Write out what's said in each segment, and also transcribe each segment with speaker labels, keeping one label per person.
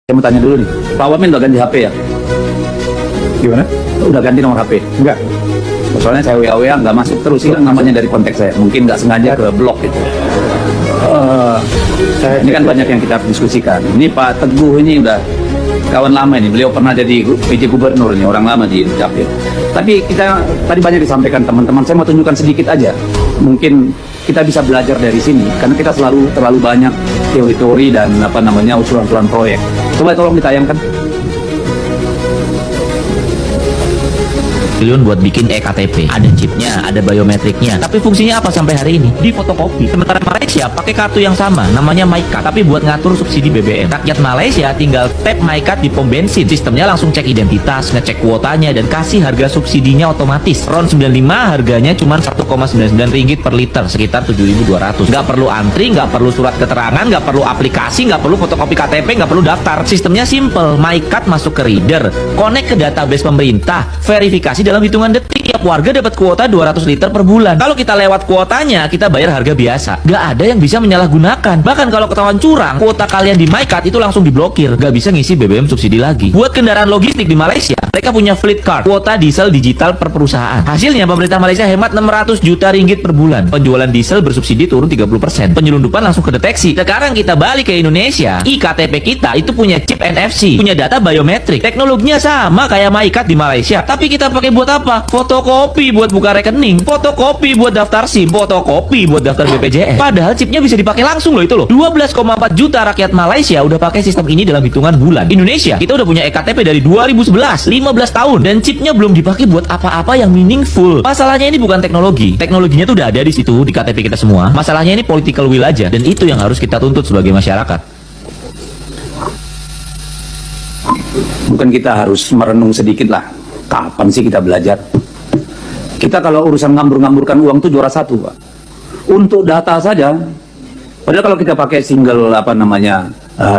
Speaker 1: Saya mau tanya dulu nih, Pak Wamen udah ganti HP ya?
Speaker 2: Gimana?
Speaker 1: Udah ganti nomor HP?
Speaker 2: Enggak.
Speaker 1: Soalnya saya WA nggak masuk terus, hilang namanya dari konteks saya. Mungkin nggak sengaja ke blok gitu. Ini kan banyak yang kita diskusikan. Ini Pak Teguh ini udah kawan lama ini. Beliau pernah jadi PJ Gubernur ini, orang lama di Capil. Tapi kita tadi banyak disampaikan teman-teman. Saya mau tunjukkan sedikit aja. Mungkin kita bisa belajar dari sini karena kita terlalu banyak teori-teori dan usulan-usulan proyek. Coba tolong ditayangkan.
Speaker 3: Triliun buat bikin eKTP, ada chipnya, ada biometriknya, tapi fungsinya apa sampai hari ini? Di fotokopi. Sementara Malaysia pakai kartu yang sama, namanya MyCard, tapi buat ngatur subsidi BBM. Rakyat Malaysia tinggal tap MyCard di pom bensin, sistemnya langsung cek identitas, ngecek kuotanya, dan kasih harga subsidinya otomatis. RON 95 harganya cuma 1,99 ringgit per liter, sekitar 7.200. Nggak perlu antri, nggak perlu surat keterangan, nggak perlu aplikasi, nggak perlu fotokopi KTP, nggak perlu daftar. Sistemnya simple, MyCard masuk ke reader, connect ke database pemerintah, verifikasi dalam hitungan detik. Tiap warga dapat kuota 200 liter per bulan. Kalau kita lewat kuotanya, kita bayar harga biasa. Gak ada yang bisa menyalahgunakan. Bahkan kalau ketahuan curang, kuota kalian di MyCard itu langsung diblokir. Gak bisa ngisi BBM subsidi lagi. Buat kendaraan logistik di Malaysia, mereka punya fleet card, kuota diesel digital per perusahaan. Hasilnya pemerintah Malaysia hemat 600 juta ringgit per bulan. Penjualan diesel bersubsidi turun 30%. Penyelundupan langsung kedeteksi. Sekarang kita balik ke Indonesia, iKTP kita itu punya chip NFC, punya data biometrik. Teknologinya sama kayak MyCard di Malaysia, tapi kita pakai buat apa? Fotokopi buat buka rekening, fotokopi buat daftar SIM, fotokopi buat daftar BPJS. Padahal chipnya bisa dipakai langsung loh itu loh. 12,4 juta rakyat Malaysia udah pakai sistem ini dalam hitungan bulan. Indonesia, kita udah punya eKTP dari 2011, 15 tahun, dan chipnya belum dipakai buat apa-apa yang meaningful. Masalahnya ini bukan teknologi. Teknologinya tuh udah ada di situ di KTP kita semua. Masalahnya ini political will aja, dan itu yang harus kita tuntut sebagai masyarakat.
Speaker 1: Mungkin kita harus merenung sedikit lah. Kapan sih kita belajar? Kita kalau urusan ngambur-ngamburkan uang tuh juara satu, Pak. Untuk data saja, padahal kalau kita pakai single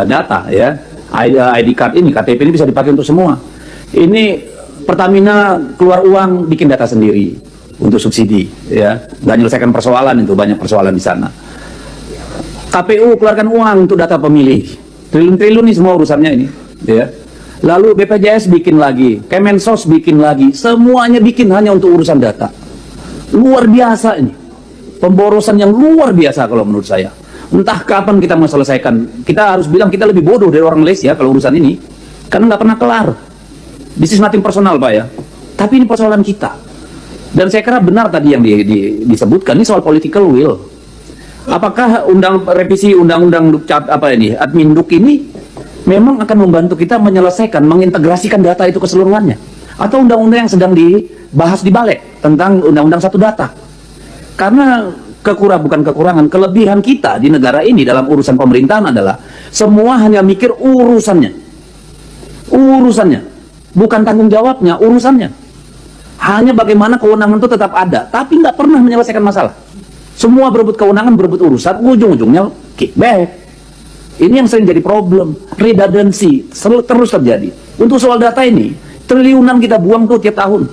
Speaker 1: data ya, ID card ini, KTP ini bisa dipakai untuk semua. Ini Pertamina keluar uang bikin data sendiri untuk subsidi, ya, nggak menyelesaikan persoalan itu, banyak persoalan di sana. KPU keluarkan uang untuk data pemilih, triliun-triliun nih semua urusannya ini, ya. Lalu BPJS bikin lagi, Kemensos bikin lagi, semuanya bikin hanya untuk urusan data. Luar biasa ini, pemborosan yang luar biasa kalau menurut saya. Entah kapan kita mau selesaikan. Kita harus bilang kita lebih bodoh dari orang Malaysia kalau urusan ini, karena nggak pernah kelar. This is nothing personal, Pak, ya. Tapi ini persoalan kita. Dan saya kira benar tadi yang disebutkan, ini soal political will. Apakah revisi undang-undang admin duk ini memang akan membantu kita menyelesaikan, mengintegrasikan data itu keseluruhannya? Atau undang-undang yang sedang dibahas di Balek tentang undang-undang satu data? Karena bukan kekurangan, kelebihan kita di negara ini dalam urusan pemerintahan adalah semua hanya mikir urusannya, bukan tanggung jawabnya, urusannya. Hanya bagaimana kewenangan itu tetap ada, tapi nggak pernah menyelesaikan masalah. Semua berebut kewenangan, berebut urusan, ujung-ujungnya kickback. Ini yang sering jadi problem, redundancy terus terjadi. Untuk soal data ini, triliunan kita buang tuh tiap tahun.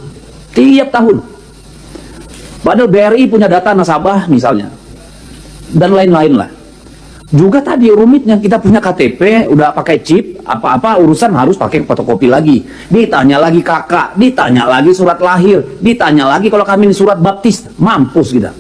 Speaker 1: Padahal BRI punya data nasabah misalnya, dan lain-lain lah. Juga tadi rumitnya, kita punya KTP, udah pakai chip, apa-apa urusan harus pakai fotokopi lagi. Ditanya lagi kakak, ditanya lagi surat lahir, ditanya lagi kalau kami ini surat baptis, mampus kita.